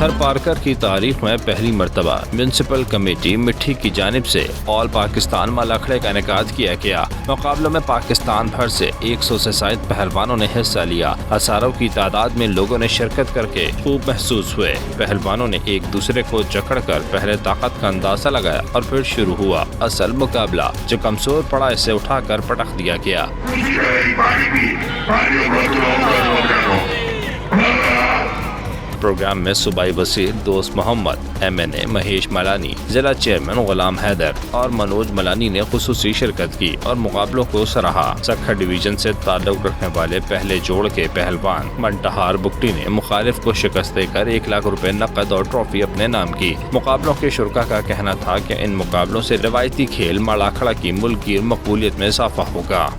Azhar Parker کی تاریخ میں پہلی مرتبہ میونسپل کمیٹی مٹھی کی جانب سے آل پاکستان مال اکھڑے کا انعقاد کیا گیا۔ مقابلوں میں پاکستان بھر سے 100 سے زائد پہلوانوں نے حصہ لیا۔ ہزاروں کی تعداد میں لوگوں نے شرکت کر کے خوب محسوس ہوئے۔ پہلوانوں نے ایک دوسرے کو جکڑ کر پہلے طاقت کا اندازہ لگایا اور پھر شروع ہوا اصل مقابلہ۔ جو کمزور پڑا اسے اٹھا کر پٹخ دیا گیا۔ پروگرام میں صوبائی وزیر دوست محمد، MNA مہیش ملانی، ضلع چیئرمین غلام حیدر اور منوج ملانی نے خصوصی شرکت کی اور مقابلوں کو سراہا۔ سکھر ڈویژن سے تعلق رکھنے والے پہلے جوڑ کے پہلوان منٹہار بگٹی نے مخالف کو شکست دے کر 1 لاکھ روپے نقد اور ٹرافی اپنے نام کی۔ مقابلوں کے شرکا کا کہنا تھا کہ ان مقابلوں سے روایتی کھیل مالاکھڑا کی ملک کی مقبولیت میں اضافہ ہوگا۔